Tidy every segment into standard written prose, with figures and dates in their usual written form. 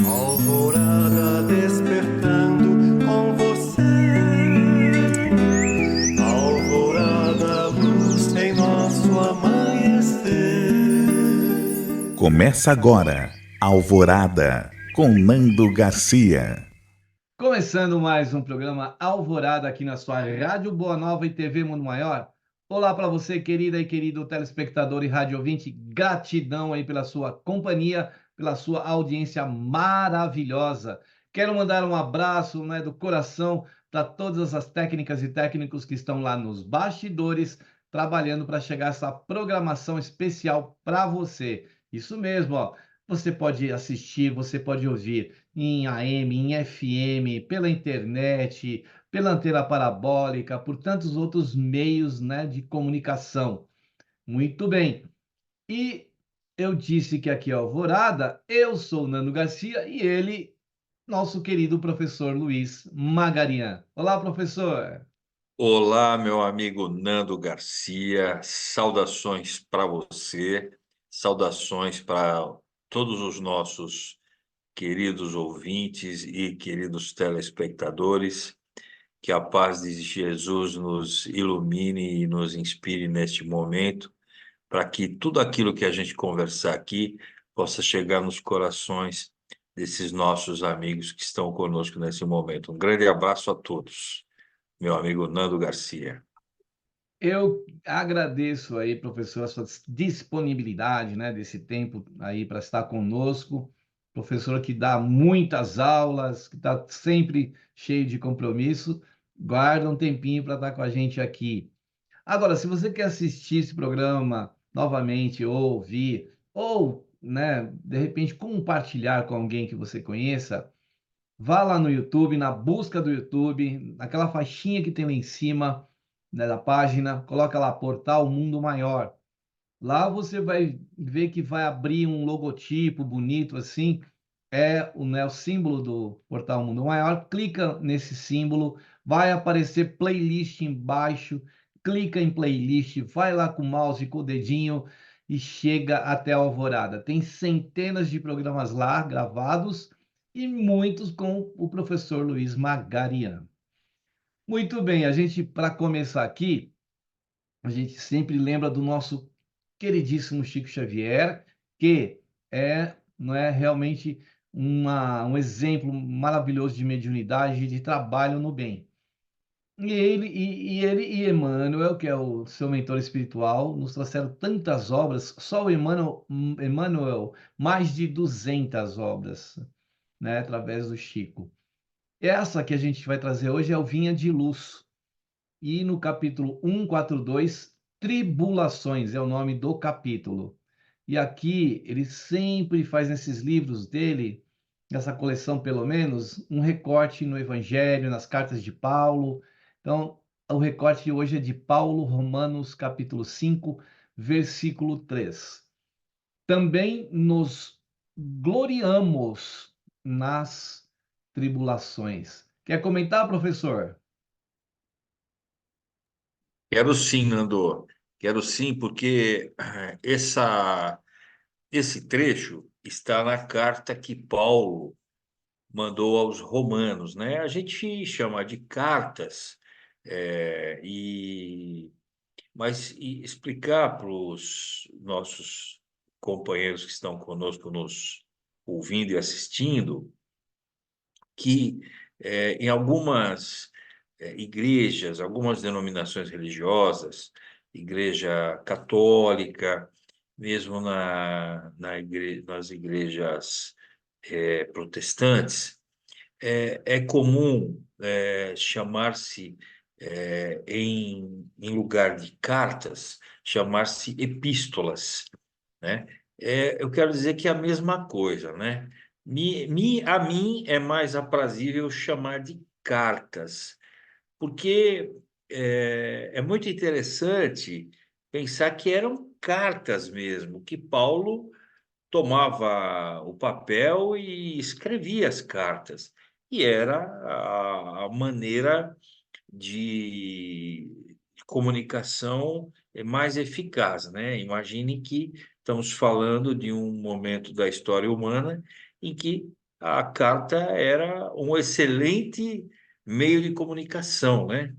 Alvorada despertando com você. Alvorada, luz em nosso amanhecer. Começa agora, Alvorada, com Nando Garcia. Começando mais um programa Alvorada aqui na sua Rádio Boa Nova e TV Mundo Maior. Olá para você, querida e querido telespectador e rádio ouvinte. Gratidão aí pela sua companhia, pela sua audiência maravilhosa. Quero mandar um abraço, do coração para todas as técnicas e técnicos que estão lá nos bastidores trabalhando para chegar essa programação especial para você. Isso mesmo, ó. Você pode assistir, você pode ouvir em AM, em FM, pela internet, pela antena parabólica, por tantos outros meios, de comunicação. Muito bem. E eu disse que aqui é Alvorada, eu sou o Nando Garcia e ele, nosso querido professor Luiz Magarian. Olá, professor. Olá, meu amigo Nando Garcia, saudações para você, saudações para todos os nossos queridos ouvintes e queridos telespectadores. Que a paz de Jesus nos ilumine e nos inspire neste momento, para que tudo aquilo que a gente conversar aqui possa chegar nos corações desses nossos amigos que estão conosco nesse momento. Um grande abraço a todos, meu amigo Nando Garcia. Eu agradeço aí, professor, a sua disponibilidade, desse tempo aí para estar conosco. Professor que dá muitas aulas, que está sempre cheio de compromisso, guarda um tempinho para estar com a gente aqui. Agora, se você quer assistir esse programa novamente, ou ouvir, ou, de repente compartilhar com alguém que você conheça, vá lá no YouTube, na busca do YouTube, naquela faixinha que tem lá em cima, da página, coloca lá Portal Mundo Maior. Lá você vai ver que vai abrir um logotipo bonito assim, o símbolo do Portal Mundo Maior. Clica nesse símbolo, vai aparecer playlist embaixo, clica em playlist, vai lá com o mouse e com o dedinho e chega até a Alvorada. Tem centenas de programas lá gravados e muitos com o professor Luiz Magarian. Muito bem, a gente, para começar aqui, a gente sempre lembra do nosso queridíssimo Chico Xavier, que não é realmente um exemplo maravilhoso de mediunidade e de trabalho no bem. Ele e Emmanuel, que é o seu mentor espiritual, nos trouxeram tantas obras, só o Emmanuel mais de 200 obras, através do Chico. Essa que a gente vai trazer hoje é o Vinha de Luz. E no capítulo 142, Tribulações é o nome do capítulo. E aqui ele sempre faz nesses livros dele, nessa coleção pelo menos, um recorte no Evangelho, nas cartas de Paulo. Então, o recorte de hoje é de Paulo, Romanos, capítulo 5, versículo 3. Também nos gloriamos nas tribulações. Quer comentar, professor? Quero sim, Nando. Quero sim, porque esse trecho está na carta que Paulo mandou aos Romanos, né? A gente chama de cartas, mas explicar para os nossos companheiros que estão conosco, nos ouvindo e assistindo, que em algumas igrejas, algumas denominações religiosas, igreja católica, mesmo nas igrejas protestantes, é comum chamar-se, em lugar de cartas, chamar-se epístolas, né? Eu quero dizer que é a mesma coisa, né? A mim é mais aprazível chamar de cartas, porque é muito interessante pensar que eram cartas mesmo, que Paulo tomava o papel e escrevia as cartas. E era a maneira de comunicação mais eficaz, né? Imagine que estamos falando de um momento da história humana em que a carta era um excelente meio de comunicação, né?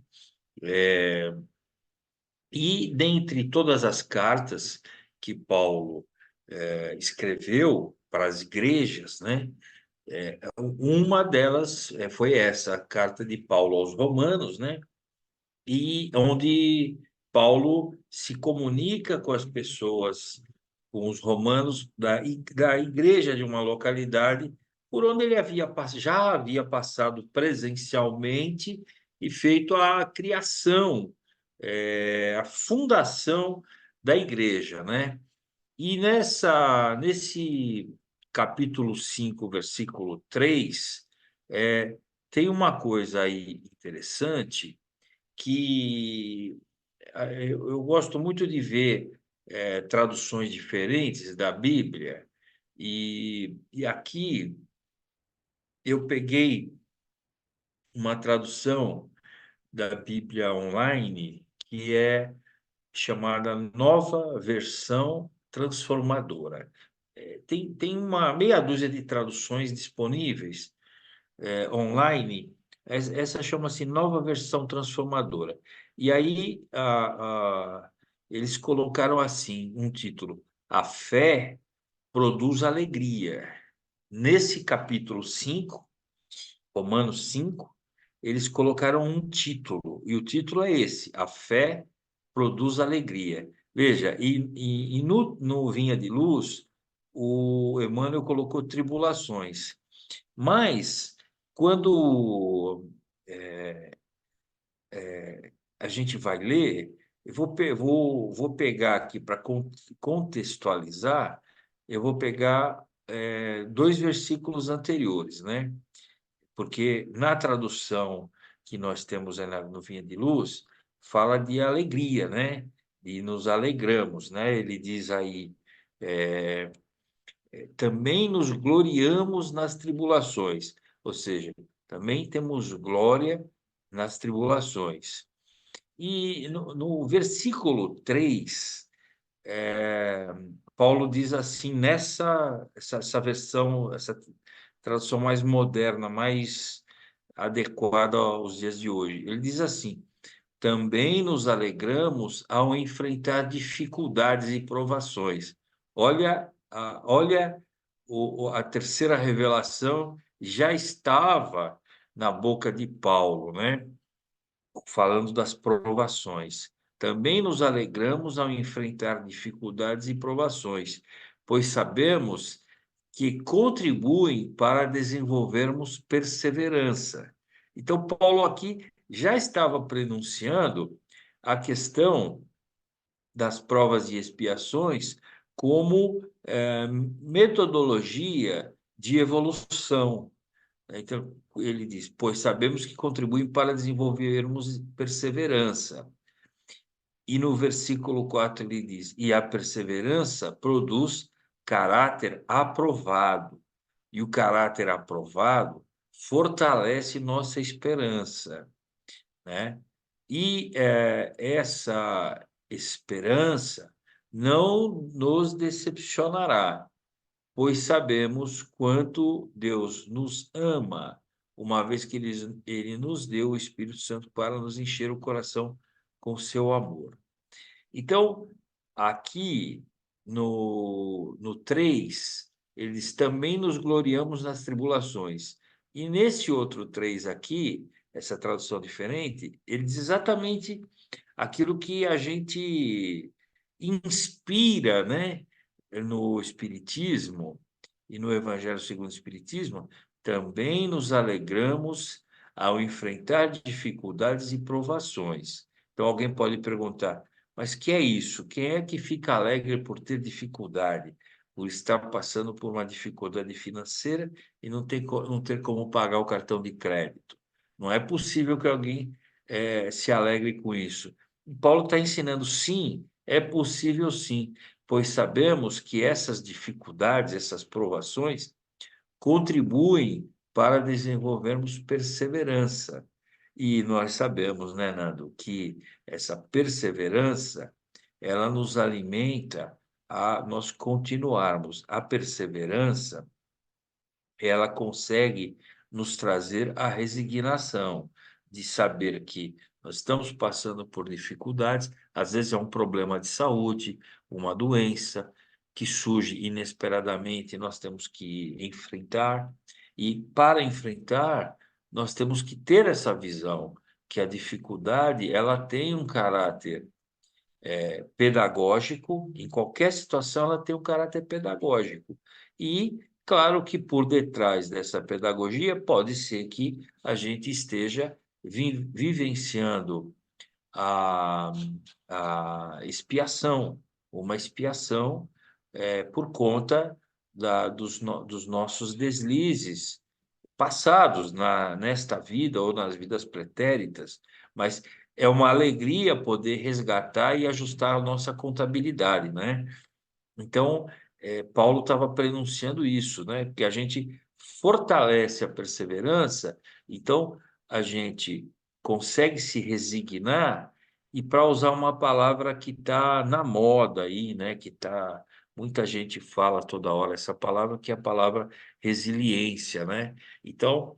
E dentre todas as cartas que Paulo escreveu para as igrejas, né? Uma delas foi essa, a carta de Paulo aos Romanos, né? E onde Paulo se comunica com as pessoas, com os romanos da igreja de uma localidade por onde ele já havia passado presencialmente e feito a criação, a fundação da igreja, né? E nesse capítulo 5 versículo 3 tem uma coisa aí interessante que eu gosto muito de ver traduções diferentes da Bíblia, e aqui eu peguei uma tradução da Bíblia online que é chamada Nova Versão Transformadora. Tem uma meia dúzia de traduções disponíveis online. Essa chama-se Nova Versão Transformadora. E aí eles colocaram assim um título: A fé produz alegria. Nesse capítulo 5, Romanos 5, eles colocaram um título, e o título é esse: A fé produz alegria. Veja, e no Vinha de Luz, o Emmanuel colocou tribulações. Mas, quando a gente vai ler, eu vou pegar aqui para contextualizar, eu vou pegar dois versículos anteriores, né? Porque na tradução que nós temos aí no Vinha de Luz, fala de alegria, né? E nos alegramos, né? Ele diz aí, também nos gloriamos nas tribulações, ou seja, também temos glória nas tribulações. E no versículo 3, Paulo diz assim, essa versão, essa tradução mais moderna, mais adequada aos dias de hoje. Ele diz assim: também nos alegramos ao enfrentar dificuldades e provações. Olha, a terceira revelação já estava na boca de Paulo, né? Falando das provações. Também nos alegramos ao enfrentar dificuldades e provações, pois sabemos que contribuem para desenvolvermos perseverança. Então, Paulo aqui já estava prenunciando a questão das provas e expiações como metodologia de evolução. Então, ele diz: pois sabemos que contribuem para desenvolvermos perseverança. E no versículo 4 ele diz: e a perseverança produz caráter aprovado. E o caráter aprovado fortalece nossa esperança, né? E essa esperança não nos decepcionará, pois sabemos quanto Deus nos ama, uma vez que ele nos deu o Espírito Santo para nos encher o coração com seu amor. Então, aqui no 3, eles também nos gloriamos nas tribulações. E nesse outro 3 aqui, essa tradução diferente, ele diz exatamente aquilo que a gente inspira, né, no Espiritismo e no Evangelho segundo o Espiritismo, também nos alegramos ao enfrentar dificuldades e provações. Então, alguém pode perguntar, mas que é isso? Quem é que fica alegre por ter dificuldade, por estar passando por uma dificuldade financeira e não ter como pagar o cartão de crédito? Não é possível que alguém se alegre com isso. Paulo está ensinando, sim, é possível sim, pois sabemos que essas dificuldades, essas provações, contribuem para desenvolvermos perseverança. E nós sabemos, né, Nando, que essa perseverança, ela nos alimenta a nós continuarmos. A perseverança, ela consegue nos trazer a resignação de saber que nós estamos passando por dificuldades, às vezes é um problema de saúde, uma doença que surge inesperadamente, e nós temos que enfrentar, e para enfrentar, nós temos que ter essa visão que a dificuldade, ela tem um caráter pedagógico, em qualquer situação ela tem um caráter pedagógico. E, claro que por detrás dessa pedagogia, pode ser que a gente esteja vivenciando a, a expiação, uma expiação por conta dos nossos deslizes passados nesta vida ou nas vidas pretéritas, mas é uma alegria poder resgatar e ajustar a nossa contabilidade, né? Então, Paulo estava prenunciando isso, né? Que a gente fortalece a perseverança, então a gente consegue se resignar, e para usar uma palavra que está na moda aí, né? Que tá, muita gente fala toda hora essa palavra, que é a palavra resiliência, né? Então,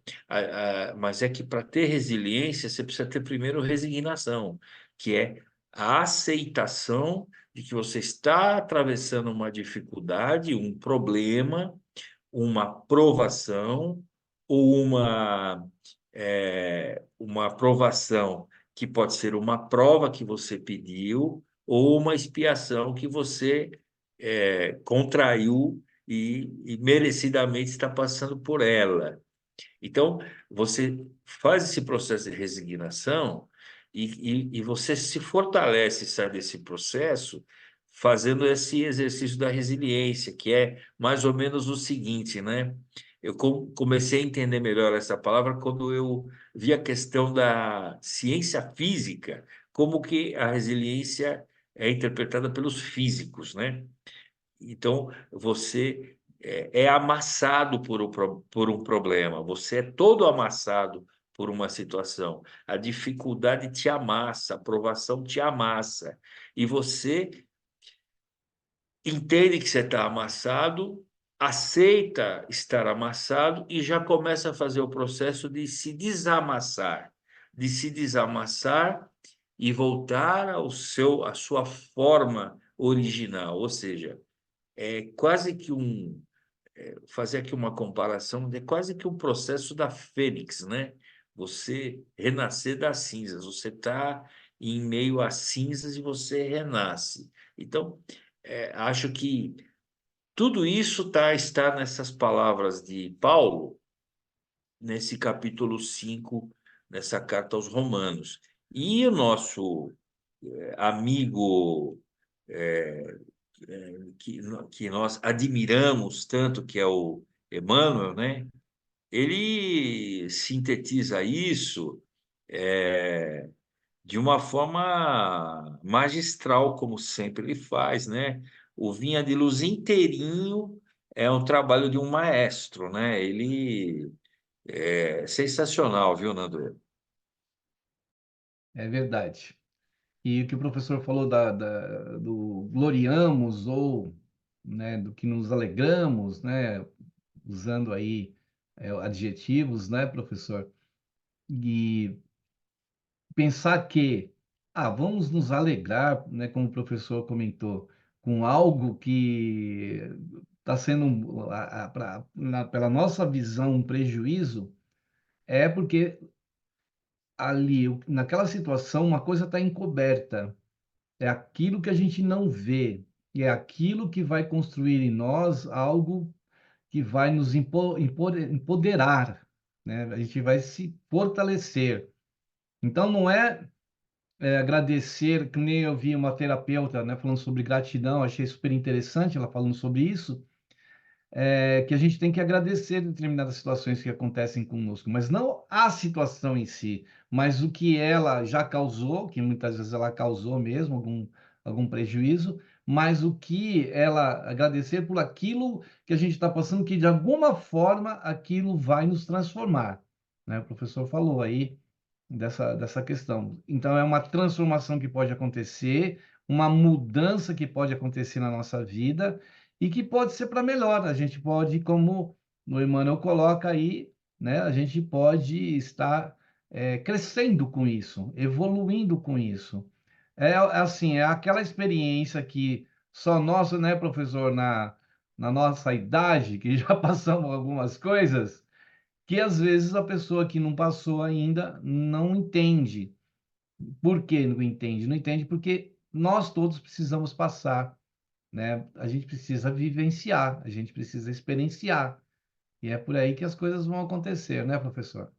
mas é que para ter resiliência, você precisa ter primeiro resignação, que é a aceitação de que você está atravessando uma dificuldade, um problema, uma provação, ou uma provação que pode ser uma prova que você pediu, ou uma expiação que você contraiu e merecidamente está passando por ela. Então, você faz esse processo de resignação e você se fortalece, sai desse processo, fazendo esse exercício da resiliência, que é mais ou menos o seguinte, né? Eu comecei a entender melhor essa palavra quando eu vi a questão da ciência física, como que a resiliência é interpretada pelos físicos, né? Então, você é amassado por um problema, você é todo amassado por uma situação. A dificuldade te amassa, a provação te amassa. E você entende que você está amassado, aceita estar amassado e já começa a fazer o processo de se desamassar e voltar à sua forma original, ou seja, é quase que fazer aqui uma comparação, é quase que um processo da fênix, né? Você renascer das cinzas, você está em meio às cinzas e você renasce. Então, acho que tudo isso está nessas palavras de Paulo, nesse capítulo 5, nessa carta aos Romanos. E o nosso amigo que nós admiramos tanto, que é o Emmanuel, né? Ele sintetiza isso de uma forma magistral, como sempre ele faz, né? O Vinha de Luz inteirinho é um trabalho de um maestro, né? Ele é sensacional, viu, Nando? É verdade. E o que o professor falou do gloriamos ou, né, do que nos alegramos, né, usando aí adjetivos, né, professor? E pensar que, vamos nos alegrar, né, como o professor comentou, com algo que está sendo, pela nossa visão, um prejuízo, é porque ali, naquela situação, uma coisa está encoberta. É aquilo que a gente não vê, e é aquilo que vai construir em nós algo que vai nos empoderar, né? A gente vai se fortalecer. Então, não é agradecer, que nem eu vi uma terapeuta, né, falando sobre gratidão, achei super interessante ela falando sobre isso, que a gente tem que agradecer determinadas situações que acontecem conosco, mas não a situação em si, mas o que ela já causou, que muitas vezes ela causou mesmo algum prejuízo, mas o que ela agradecer por aquilo que a gente está passando, que de alguma forma aquilo vai nos transformar, né? O professor falou aí dessa questão. Então, é uma transformação que pode acontecer, uma mudança que pode acontecer na nossa vida e que pode ser para melhor. A gente pode, como o Emmanuel coloca aí, né? A gente pode estar crescendo com isso, evoluindo com isso. É assim, é aquela experiência que só nós, né, professor, na nossa idade, que já passamos algumas coisas, que às vezes a pessoa que não passou ainda não entende. Por que não entende? Não entende porque nós todos precisamos passar, né? A gente precisa vivenciar, a gente precisa experienciar. E é por aí que as coisas vão acontecer, né, professor?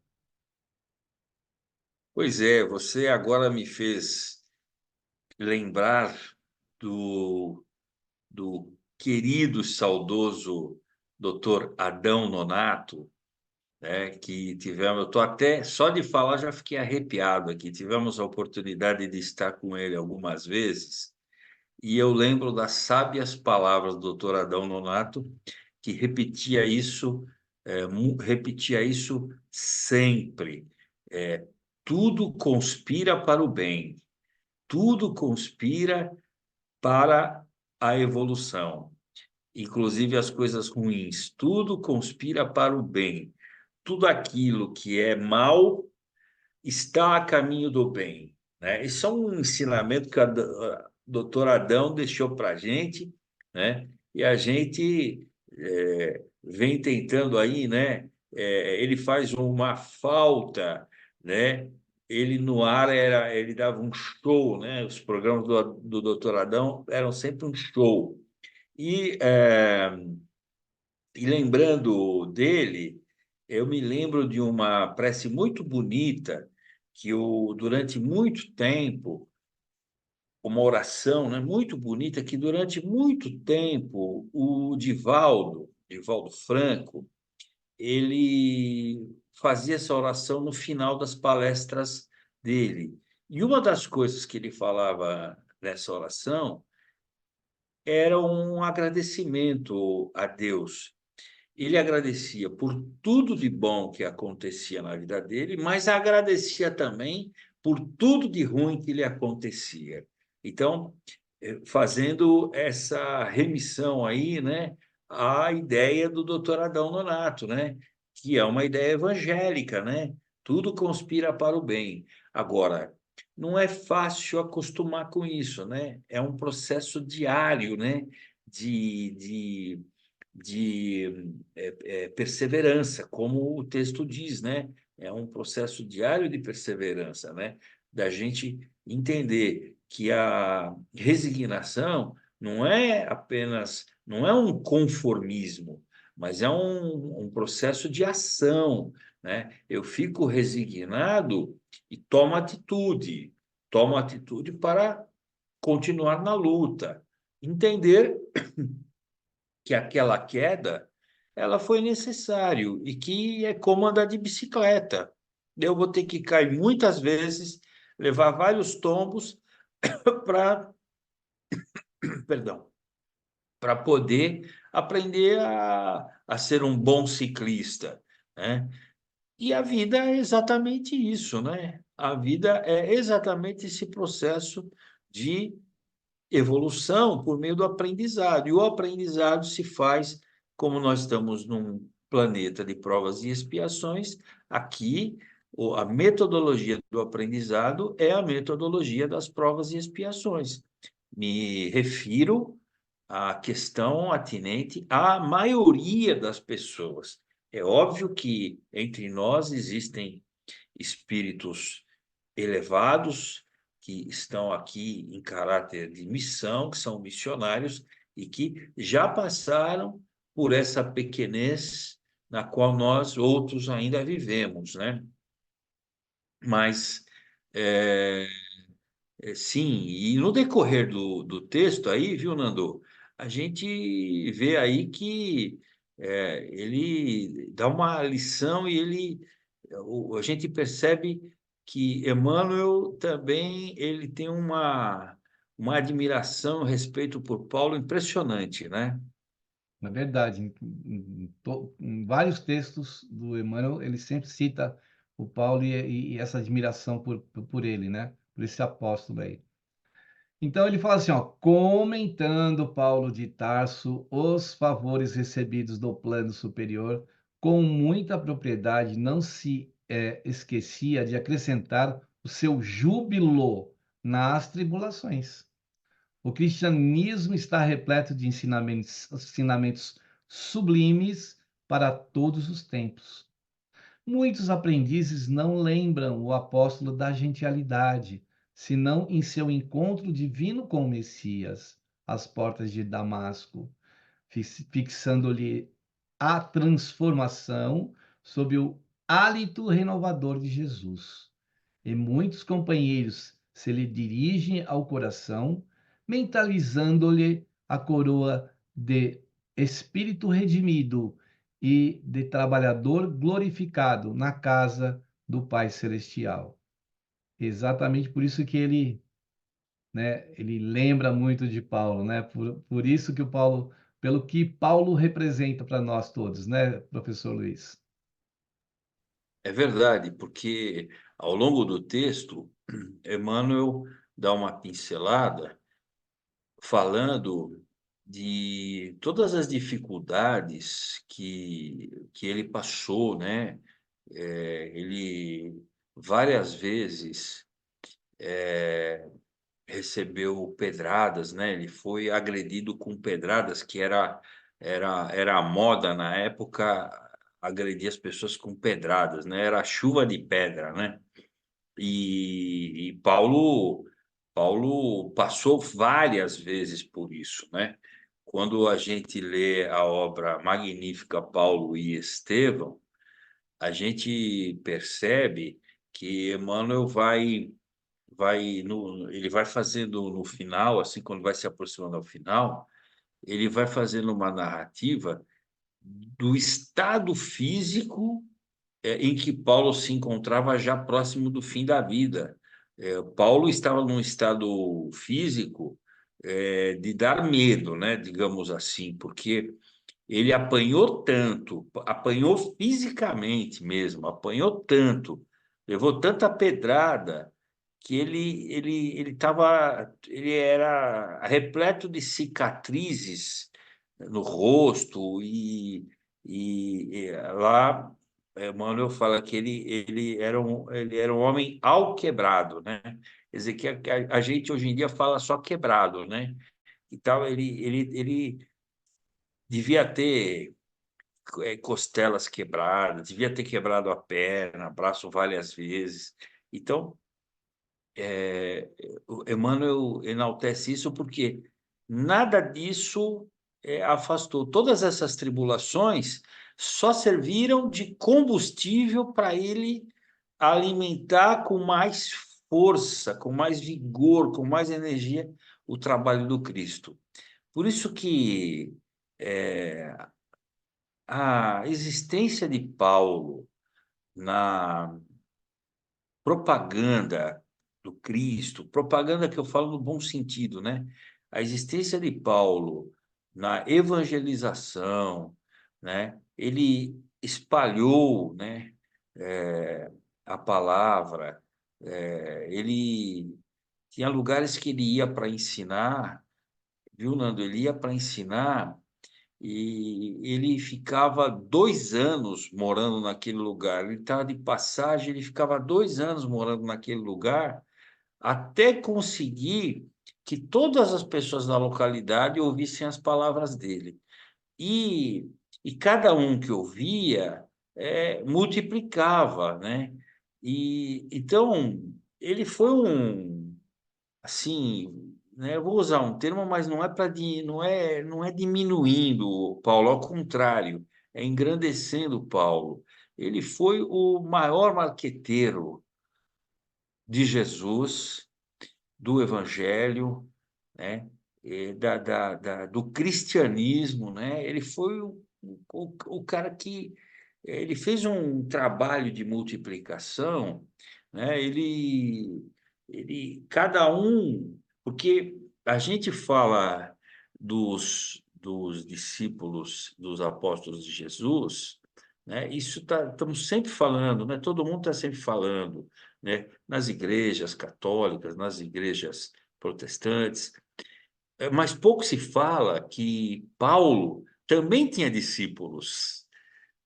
Pois é, você agora me fez lembrar do, do querido, saudoso doutor Adão Nonato, né, que tivemos, eu estou até, só de falar já fiquei arrepiado aqui, tivemos a oportunidade de estar com ele algumas vezes, e eu lembro das sábias palavras do doutor Adão Nonato, que repetia isso sempre. É, tudo conspira para o bem, tudo conspira para a evolução, inclusive as coisas ruins, tudo conspira para o bem. Tudo aquilo que é mal está a caminho do bem, né? Isso é um ensinamento que a doutora Adão deixou para a gente, né? E a gente vem tentando aí, né? Ele faz uma falta, né? Ele no ar ele dava um show, né? Os programas do doutor Adão eram sempre um show. E, e lembrando dele, eu me lembro de uma prece muito bonita que durante muito tempo, uma oração, né, muito bonita, que durante muito tempo o Divaldo Franco, ele fazia essa oração no final das palestras dele. E uma das coisas que ele falava nessa oração era um agradecimento a Deus. Ele agradecia por tudo de bom que acontecia na vida dele, mas agradecia também por tudo de ruim que lhe acontecia. Então, fazendo essa remissão aí, né, à ideia do doutor Adão Nonato, né, que é uma ideia evangélica, né? Tudo conspira para o bem. Agora, não é fácil acostumar com isso, né? É um processo diário, né? De perseverança, como o texto diz, né? É um processo diário de perseverança, né? Da gente entender que a resignação não é um conformismo, mas é um processo de ação, né? Eu fico resignado e tomo atitude para continuar na luta, entender que aquela queda ela foi necessário e que é como andar de bicicleta. Eu vou ter que cair muitas vezes, levar vários tombos para, perdão, para poder aprender a ser um bom ciclista, né? E a vida é exatamente isso, né? A vida é exatamente esse processo de evolução por meio do aprendizado. E o aprendizado se faz, como nós estamos num planeta de provas e expiações, aqui a metodologia do aprendizado é a metodologia das provas e expiações. Me refiro à questão atinente à maioria das pessoas. É óbvio que entre nós existem espíritos elevados que estão aqui em caráter de missão, que são missionários e que já passaram por essa pequenez na qual nós outros ainda vivemos, né? Mas é, sim, e no decorrer do texto aí, viu, Nando, a gente vê aí que ele dá uma lição e a gente percebe que Emmanuel também ele tem uma admiração, um respeito por Paulo impressionante, né? Na verdade, em vários textos do Emmanuel, ele sempre cita o Paulo e essa admiração por ele, né? Por esse apóstolo aí. Então ele fala assim, ó, comentando Paulo de Tarso os favores recebidos do plano superior com muita propriedade, não se esquecia de acrescentar o seu júbilo nas tribulações. O cristianismo está repleto de ensinamentos sublimes para todos os tempos. Muitos aprendizes não lembram o apóstolo da gentialidade, senão em seu encontro divino com o Messias, às portas de Damasco, fixando-lhe a transformação sob o hálito renovador de Jesus. E muitos companheiros se lhe dirigem ao coração, mentalizando-lhe a coroa de espírito redimido e de trabalhador glorificado na casa do Pai Celestial. Exatamente por isso que ele lembra muito de Paulo, né? Por isso que o Paulo, pelo que Paulo representa para nós todos, né, professor Luiz? É verdade, porque ao longo do texto, Emmanuel dá uma pincelada falando de todas as dificuldades que ele passou, né? Ele várias vezes recebeu pedradas, né? Ele foi agredido com pedradas, que era a moda na época, agredir as pessoas com pedradas, né? Era chuva de pedra, né? E Paulo passou várias vezes por isso, né? Quando a gente lê a obra magnífica Paulo e Estevão, a gente percebe que Emmanuel ele vai fazendo no final, assim, quando vai se aproximando ao final, ele vai fazendo uma narrativa do estado físico em que Paulo se encontrava já próximo do fim da vida. Paulo estava num estado físico de dar medo, né, digamos assim, porque ele apanhou tanto, apanhou fisicamente mesmo, apanhou tanto, levou tanta pedrada que ele era repleto de cicatrizes no rosto e lá Emmanuel fala que ele era um homem alquebrado, né? Quer dizer que a gente hoje em dia fala só quebrado, né? Então ele devia ter costelas quebradas, devia ter quebrado a perna, braço várias vezes. Então, o Emmanuel enaltece isso porque nada disso afastou. Todas essas tribulações só serviram de combustível para ele alimentar com mais força, com mais vigor, com mais energia o trabalho do Cristo. Por isso que a existência de Paulo na propaganda do Cristo, propaganda que eu falo no bom sentido, né? A existência de Paulo na evangelização, né? Ele espalhou, né? A palavra, ele tinha lugares que ele ia para ensinar, viu, Nando? Ele ia para ensinar e ele ficava 2 anos morando naquele lugar. Ele estava de passagem, ele ficava 2 anos morando naquele lugar até conseguir que todas as pessoas da localidade ouvissem as palavras dele. E cada um que ouvia multiplicava, né? E então ele foi assim, né, eu vou usar um termo, mas não é não é diminuindo Paulo, ao contrário, é engrandecendo Paulo. Ele foi o maior marqueteiro de Jesus, do Evangelho, né, do cristianismo, né? Ele foi o cara que ele fez um trabalho de multiplicação, né? Cada um, porque a gente fala dos discípulos, dos apóstolos de Jesus, né? Isso estamos sempre falando, né? Todo mundo está sempre falando, né? Nas igrejas católicas, nas igrejas protestantes, mas pouco se fala que Paulo também tinha discípulos,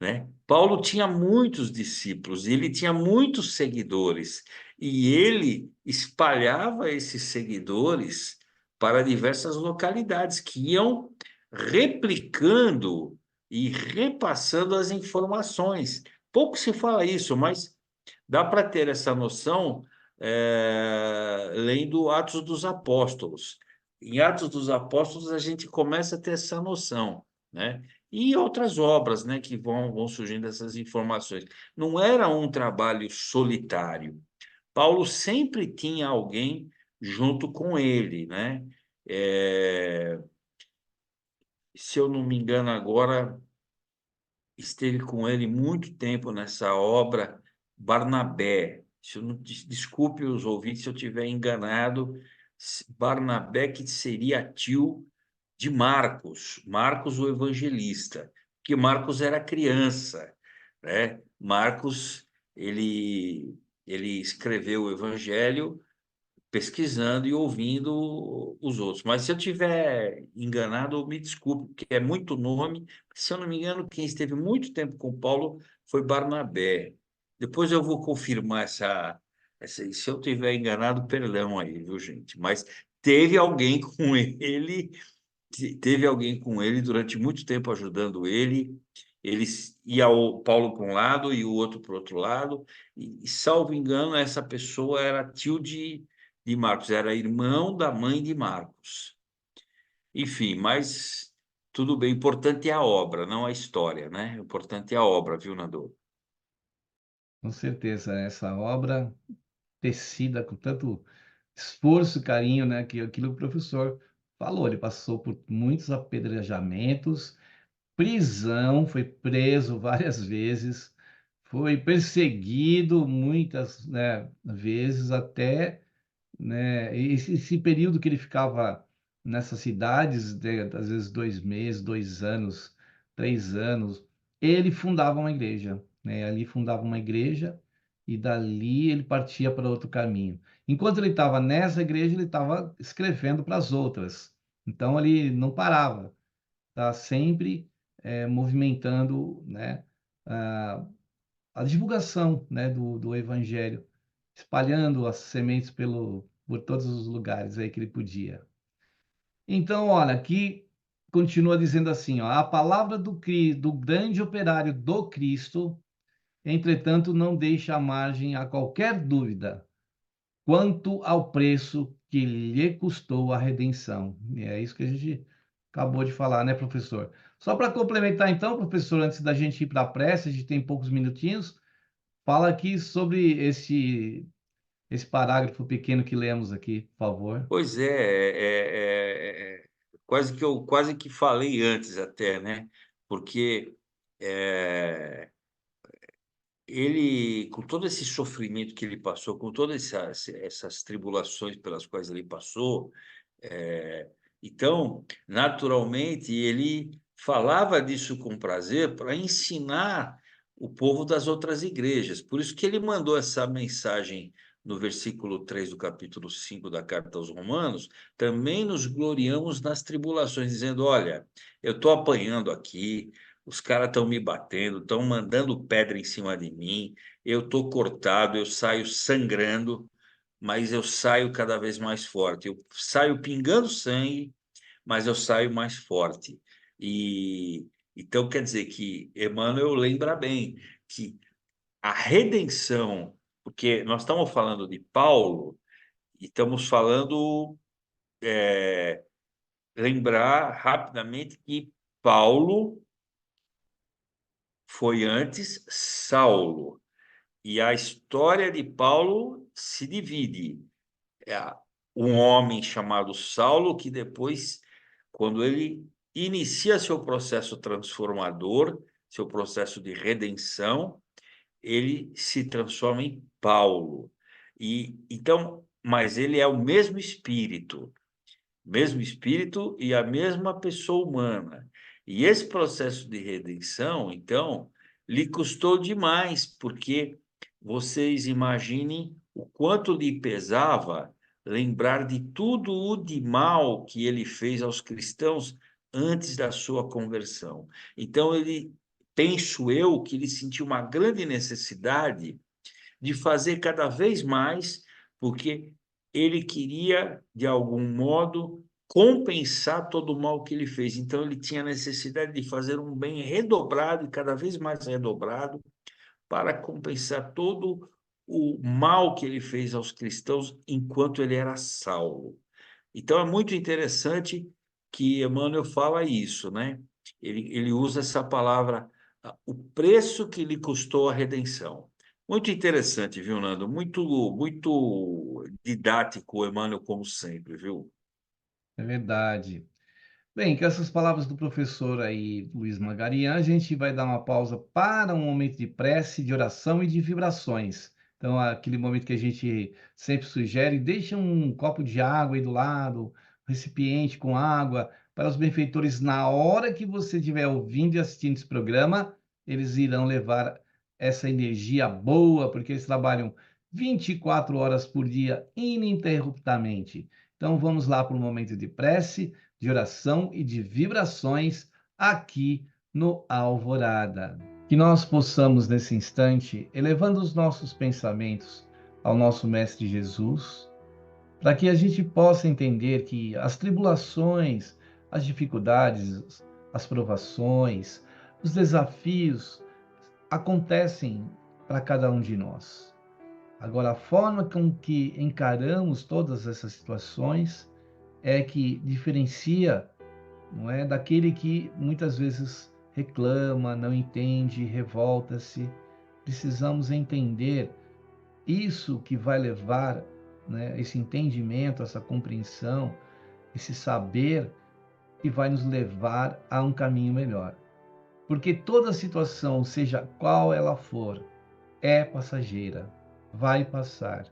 né? Paulo tinha muitos discípulos, ele tinha muitos seguidores, e ele espalhava esses seguidores para diversas localidades que iam replicando e repassando as informações. Pouco se fala isso, mas dá para ter essa noção lendo Atos dos Apóstolos. Em Atos dos Apóstolos, a gente começa a ter essa noção, né? E outras obras, né, que vão surgindo essas informações. Não era um trabalho solitário. Paulo sempre tinha alguém junto com ele, né? Eh, Se eu não me engano agora, esteve com ele muito tempo nessa obra Barnabé. Se eu não, desculpe os ouvintes se eu estiver enganado, Barnabé que seria tio de Marcos, Marcos o evangelista, porque Marcos era criança, né? Marcos, ele escreveu o evangelho pesquisando e ouvindo os outros. Mas se eu tiver enganado, me desculpe, porque é muito nome. Se eu não me engano, quem esteve muito tempo com Paulo foi Barnabé. Depois eu vou confirmar se eu tiver enganado, perdão aí, viu, gente? Mas teve alguém com ele, teve alguém com ele durante muito tempo ajudando ele. Eles ia o Paulo para um lado e o outro para o outro lado, salvo engano, essa pessoa era tio de Marcos, era irmão da mãe de Marcos. Enfim, mas tudo bem, o importante é a obra, não a história, né? O importante é a obra, viu, Nando? Com certeza, essa obra tecida com tanto esforço e carinho, né? Que aquilo que o professor falou, ele passou por muitos apedrejamentos, prisão, foi preso várias vezes, foi perseguido muitas, né, vezes até, né, esse período que ele ficava nessas cidades, às vezes 2 meses, 2 anos, 3 anos, ele fundava uma igreja, né? Ali fundava uma igreja e dali ele partia para outro caminho. Enquanto ele estava nessa igreja, ele estava escrevendo para as outras. Então ele não parava, tá sempre movimentando, né, a, a divulgação, né, do evangelho, espalhando as sementes por todos os lugares aí que ele podia. Então, olha, aqui continua dizendo assim, ó, a palavra do grande operário do Cristo, entretanto, não deixa margem a qualquer dúvida quanto ao preço que lhe custou a redenção. E é isso que a gente acabou de falar, né, professor? Só para complementar, então, professor, antes da gente ir para a prece, a gente tem poucos minutinhos, fala aqui sobre esse parágrafo pequeno que lemos aqui, por favor. Pois quase que eu quase que falei antes até, né? Porque é, ele, com todo esse sofrimento que ele passou, com todas essas tribulações pelas quais ele passou, então, naturalmente, ele falava disso com prazer para ensinar o povo das outras igrejas. Por isso que ele mandou essa mensagem no versículo 3 do capítulo 5 da carta aos Romanos, também nos gloriamos nas tribulações, dizendo: olha, eu estou apanhando aqui, os caras estão me batendo, estão mandando pedra em cima de mim, eu estou cortado, eu saio sangrando, mas eu saio cada vez mais forte. Eu saio pingando sangue, mas eu saio mais forte. E então quer dizer que Emmanuel lembra bem que a redenção, porque nós estamos falando de Paulo e estamos falando, lembrar rapidamente que Paulo foi antes Saulo. E a história de Paulo se divide. É um homem chamado Saulo que depois, quando ele inicia seu processo transformador, seu processo de redenção, ele se transforma em Paulo. E então, mas ele é o mesmo espírito e a mesma pessoa humana. E esse processo de redenção, então, lhe custou demais, porque vocês imaginem o quanto lhe pesava lembrar de tudo o de mal que ele fez aos cristãos antes da sua conversão. Então, ele penso eu que ele sentiu uma grande necessidade de fazer cada vez mais, porque ele queria, de algum modo, compensar todo o mal que ele fez. Então, ele tinha necessidade de fazer um bem redobrado e cada vez mais redobrado para compensar todo o mal que ele fez aos cristãos enquanto ele era Saulo. Então, é muito interessante que Emmanuel fala isso, né? Ele usa essa palavra, o preço que lhe custou a redenção. Muito interessante, viu, Nando? Muito didático o Emmanuel, como sempre, viu? É verdade. Bem, com essas palavras do professor aí, Luiz Magarian, a gente vai dar uma pausa para um momento de prece, de oração e de vibrações. Então, aquele momento que a gente sempre sugere, deixa um copo de água aí do lado, um recipiente com água, para os benfeitores, na hora que você estiver ouvindo e assistindo esse programa, eles irão levar essa energia boa, porque eles trabalham 24 horas por dia, ininterruptamente. Então, vamos lá para um momento de prece, de oração e de vibrações aqui no Alvorada. Que nós possamos, nesse instante, elevando os nossos pensamentos ao nosso Mestre Jesus, para que a gente possa entender que as tribulações, as dificuldades, as provações, os desafios acontecem para cada um de nós. Agora, a forma com que encaramos todas essas situações é que diferencia, não é, daquele que muitas vezes reclama, não entende, revolta-se. Precisamos entender isso que vai levar, né, esse entendimento, essa compreensão, esse saber que vai nos levar a um caminho melhor. Porque toda situação, seja qual ela for, é passageira, vai passar.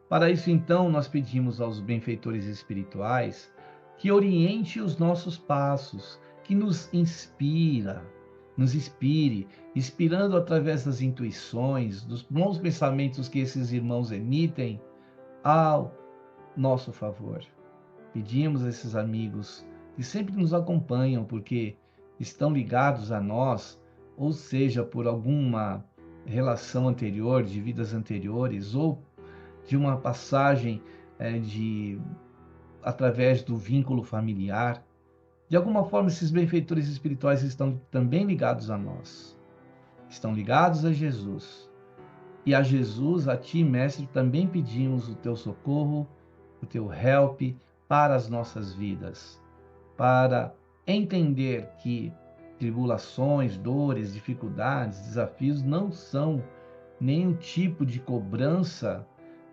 Para isso, então, nós pedimos aos benfeitores espirituais que oriente os nossos passos, que nos inspire, inspirando através das intuições, dos bons pensamentos que esses irmãos emitem ao nosso favor. Pedimos a esses amigos que sempre nos acompanham, porque estão ligados a nós, ou seja, por alguma relação anterior, de vidas anteriores, ou de uma passagem através do vínculo familiar. De alguma forma, esses benfeitores espirituais estão também ligados a nós. Estão ligados a Jesus. E a Jesus, a ti, Mestre, também pedimos o teu socorro, o teu help para as nossas vidas, para entender que tribulações, dores, dificuldades, desafios não são nenhum tipo de cobrança,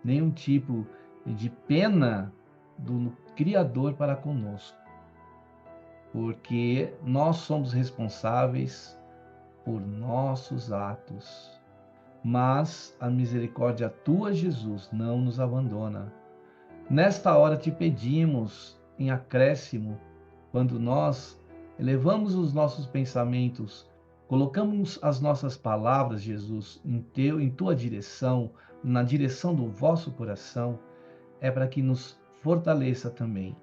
nenhum tipo de pena do Criador para conosco, porque nós somos responsáveis por nossos atos, mas a misericórdia tua, Jesus, não nos abandona. Nesta hora te pedimos, em acréscimo, quando nós elevamos os nossos pensamentos, colocamos as nossas palavras, Jesus, em tua direção, na direção do vosso coração, é para que nos fortaleça também,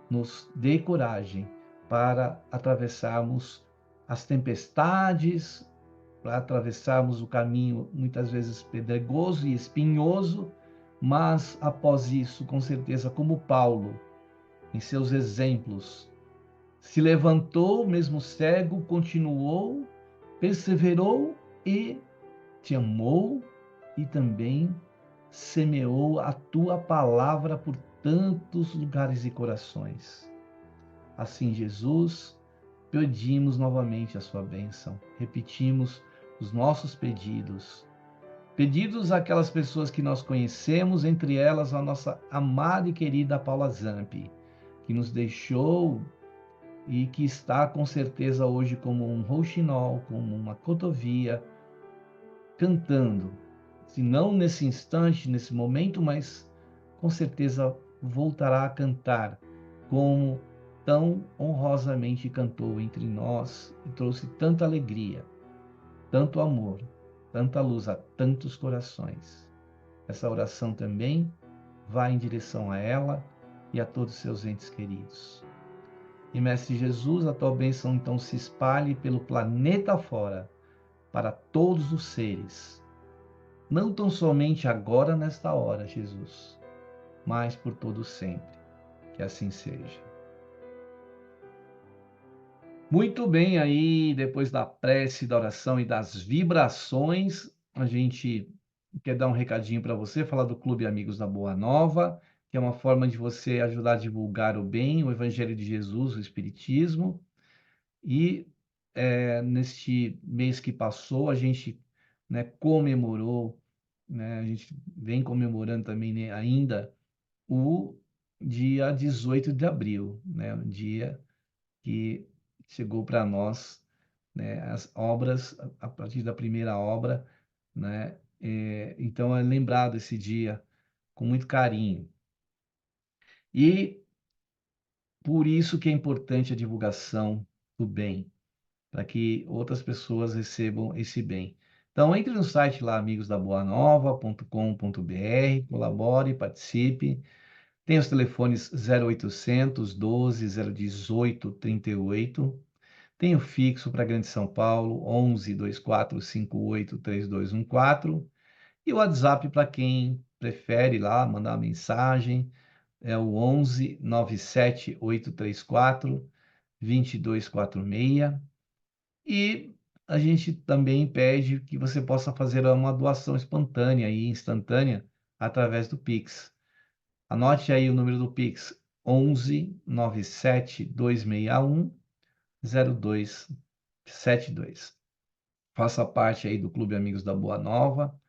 nos dê coragem para atravessarmos as tempestades, para atravessarmos o caminho muitas vezes pedregoso e espinhoso, mas após isso, com certeza, como Paulo, em seus exemplos, se levantou, mesmo cego, continuou, perseverou e te amou e também semeou a tua palavra por tantos lugares e corações. Assim, Jesus, pedimos novamente a sua bênção, repetimos os nossos pedidos. Pedidos àquelas pessoas que nós conhecemos, entre elas a nossa amada e querida Paula Zampi, que nos deixou e que está com certeza hoje como um rouxinol, como uma cotovia, cantando. Se não nesse instante, nesse momento, mas com certeza voltará a cantar como tão honrosamente cantou entre nós e trouxe tanta alegria, tanto amor, tanta luz a tantos corações. Essa oração também vai em direção a ela e a todos seus entes queridos. E, Mestre Jesus, a tua bênção então se espalhe pelo planeta fora, para todos os seres. Não tão somente agora, nesta hora, Jesus, mas por todo sempre. Que assim seja. Muito bem, aí depois da prece, da oração e das vibrações, a gente quer dar um recadinho para você, falar do Clube Amigos da Boa Nova, que é uma forma de você ajudar a divulgar o bem, o Evangelho de Jesus, o Espiritismo. E neste mês que passou, a gente, né, comemorou, né, a gente vem comemorando também, né, ainda o dia 18 de abril, né, o dia que chegou para nós, né, as obras, a partir da primeira obra, né, então é lembrado esse dia com muito carinho. E por isso que é importante a divulgação do bem, para que outras pessoas recebam esse bem. Então, entre no site lá, amigosdaboanova.com.br, colabore, participe. Tem os telefones 0800 12 018 38. Tem o fixo para Grande São Paulo, 11 24 58 3214. E o WhatsApp para quem prefere lá mandar uma mensagem, é o 11 97 834 2246. E a gente também pede que você possa fazer uma doação espontânea e instantânea através do Pix. Anote aí o número do Pix: 11 97 261 0272. Faça parte aí do Clube Amigos da Boa Nova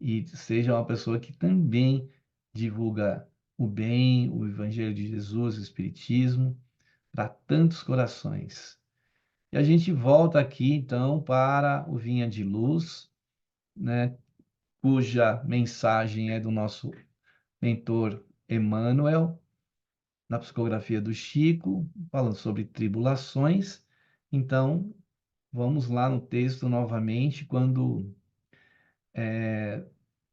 e seja uma pessoa que também divulga o bem, o Evangelho de Jesus, o Espiritismo, para tantos corações. E a gente volta aqui, então, para o Vinha de Luz, né, cuja mensagem é do nosso mentor Emmanuel, na psicografia do Chico, falando sobre tribulações. Então, vamos lá no texto novamente, quando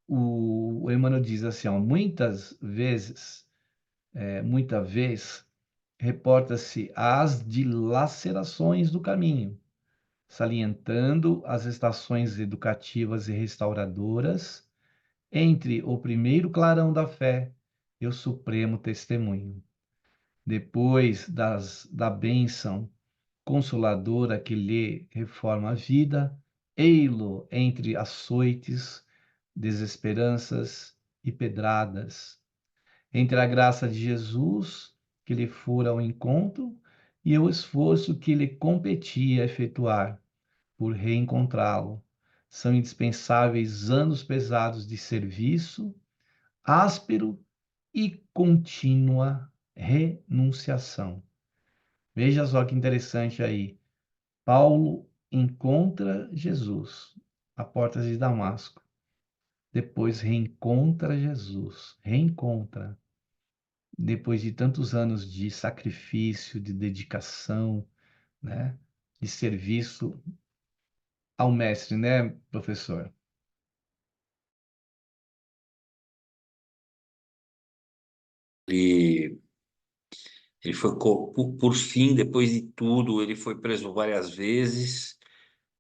o Emmanuel diz assim, ó, muita vez, reporta-se às dilacerações do caminho, salientando as estações educativas e restauradoras entre o primeiro clarão da fé e o supremo testemunho. Depois da bênção consoladora que lhe reforma a vida, ei-lo entre açoites, desesperanças e pedradas, entre a graça de Jesus, que lhe fora ao encontro, e o esforço que lhe competia efetuar por reencontrá-lo. São indispensáveis anos pesados de serviço, áspero e contínua renunciação. Veja só que interessante aí. Paulo encontra Jesus a portas de Damasco. Depois reencontra Jesus. Reencontra. Depois de tantos anos de sacrifício, de dedicação, né? De serviço ao mestre, né, professor? Ele, ele foi, por fim, depois de tudo, ele foi preso várias vezes,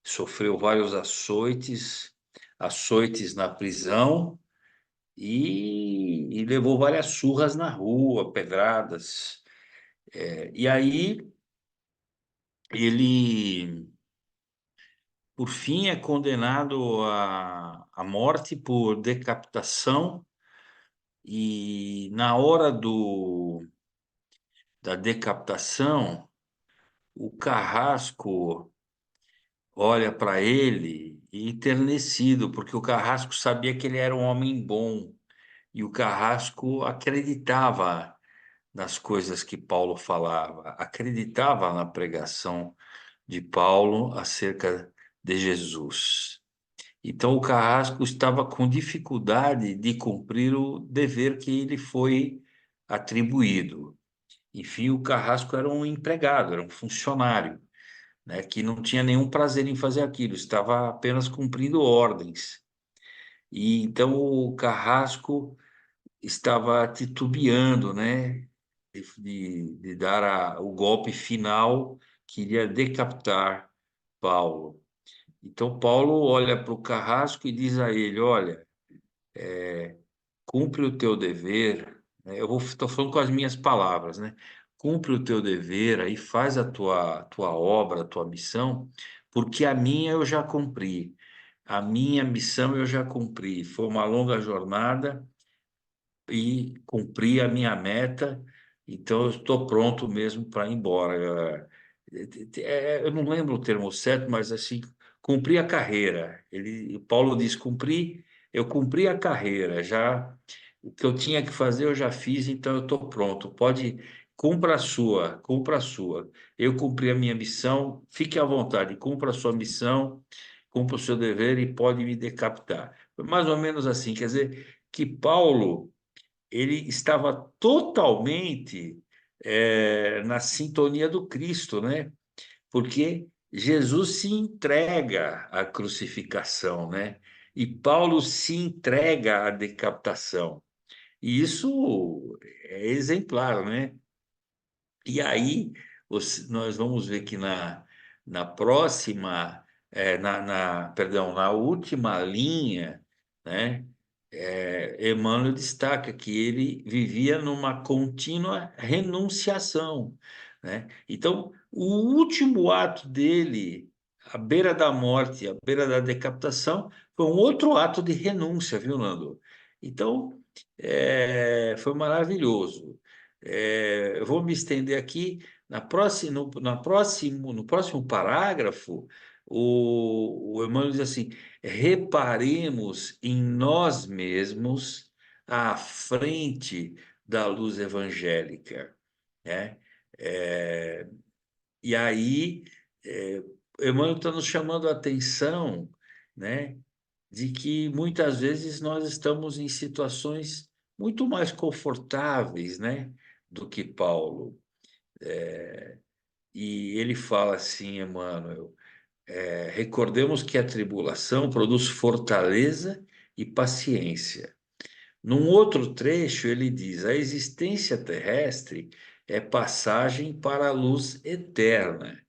sofreu vários açoites, açoites na prisão e levou várias surras na rua, pedradas. E aí ele, por fim, é condenado à morte por decapitação e na hora da decapitação, o Carrasco olha para ele e enternecido, porque o Carrasco sabia que ele era um homem bom e o Carrasco acreditava nas coisas que Paulo falava, acreditava na pregação de Paulo acerca de Jesus. Então o Carrasco estava com dificuldade de cumprir o dever que lhe foi atribuído. Enfim, o Carrasco era um empregado, era um funcionário, né, que não tinha nenhum prazer em fazer aquilo, estava apenas cumprindo ordens. E então o Carrasco estava titubeando, né? de dar o golpe final, que iria decapitar Paulo. Então, Paulo olha para o carrasco e diz a ele: olha, cumpre o teu dever, né? Estou falando com as minhas palavras, né? Cumpre o teu dever, aí faz a tua obra, a tua missão, porque a minha eu já cumpri. A minha missão eu já cumpri. Foi uma longa jornada e cumpri a minha meta, então eu estou pronto mesmo para ir embora. Eu não lembro o termo certo, mas assim, cumpri a carreira. Paulo diz: eu cumpri a carreira, já o que eu tinha que fazer eu já fiz, então eu estou pronto. Cumpra a sua, cumpra a sua. Eu cumpri a minha missão, fique à vontade, cumpra a sua missão, cumpra o seu dever e pode me decapitar. Foi mais ou menos assim, quer dizer, que Paulo ele estava totalmente na sintonia do Cristo, né? Porque Jesus se entrega à crucificação, né? E Paulo se entrega à decapitação. E isso é exemplar, né? E aí nós vamos ver que na próxima, perdão, na última linha, né? Emmanuel destaca que ele vivia numa contínua renunciação, né? Então, o último ato dele, à beira da morte, à beira da decapitação, foi um outro ato de renúncia, viu, Nando? Então, foi maravilhoso. Eu vou me estender aqui. No próximo parágrafo, o Emmanuel diz assim: reparemos em nós mesmos à frente da luz evangélica, né? É, e aí, Emmanuel está nos chamando a atenção, né, de que muitas vezes nós estamos em situações muito mais confortáveis, né, do que Paulo. E ele fala assim, Emmanuel: recordemos que a tribulação produz fortaleza e paciência. Num outro trecho, ele diz: a existência terrestre é passagem para a luz eterna,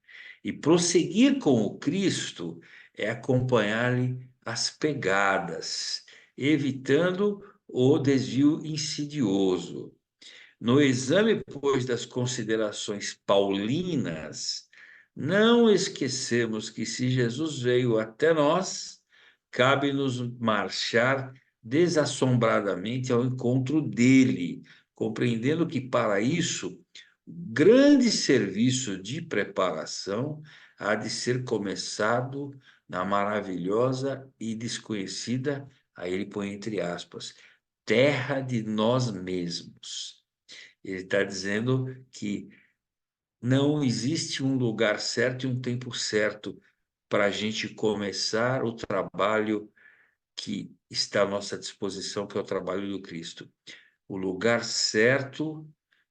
e prosseguir com o Cristo é acompanhar-lhe as pegadas, evitando o desvio insidioso. No exame, pois, das considerações paulinas, não esquecemos que, se Jesus veio até nós, cabe-nos marchar desassombradamente ao encontro dele, compreendendo que, para isso, grande serviço de preparação há de ser começado na maravilhosa e desconhecida, aí ele põe entre aspas, terra de nós mesmos. Ele está dizendo que não existe um lugar certo e um tempo certo para a gente começar o trabalho que está à nossa disposição, que é o trabalho do Cristo. O lugar certo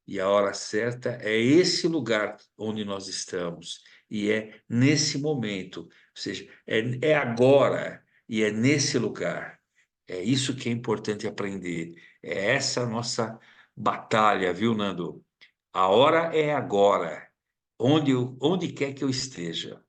e a hora certa é esse lugar onde nós estamos, e é nesse momento, ou seja, é agora e é nesse lugar. É isso que é importante aprender. É essa a nossa batalha, viu, Nando? A hora é agora, onde quer que eu esteja.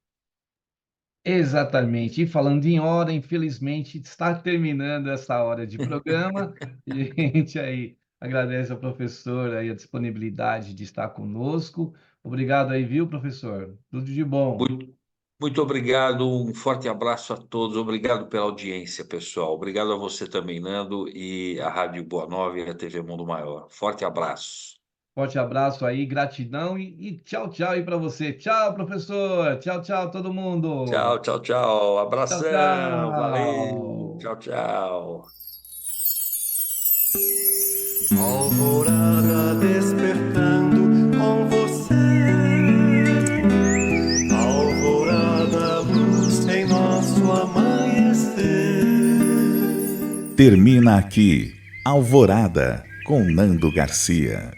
Exatamente. E falando em hora, infelizmente está terminando essa hora de programa. E a gente aí agradece ao professor aí a disponibilidade de estar conosco. Obrigado aí, viu, professor? Tudo de bom. Muito, muito obrigado, um forte abraço a todos, obrigado pela audiência, pessoal. Obrigado a você também, Nando, e a Rádio Boa Nova e a TV Mundo Maior. Forte abraço. Forte abraço aí, gratidão e tchau, tchau aí para você. Tchau, professor. Tchau, tchau, todo mundo. Tchau, tchau, tchau. Tchau, Abração, valeu. tchau. Tchau, tchau. Alvorada despertando com você. Alvorada, luz em nosso amanhecer. Termina aqui Alvorada, com Nando Garcia.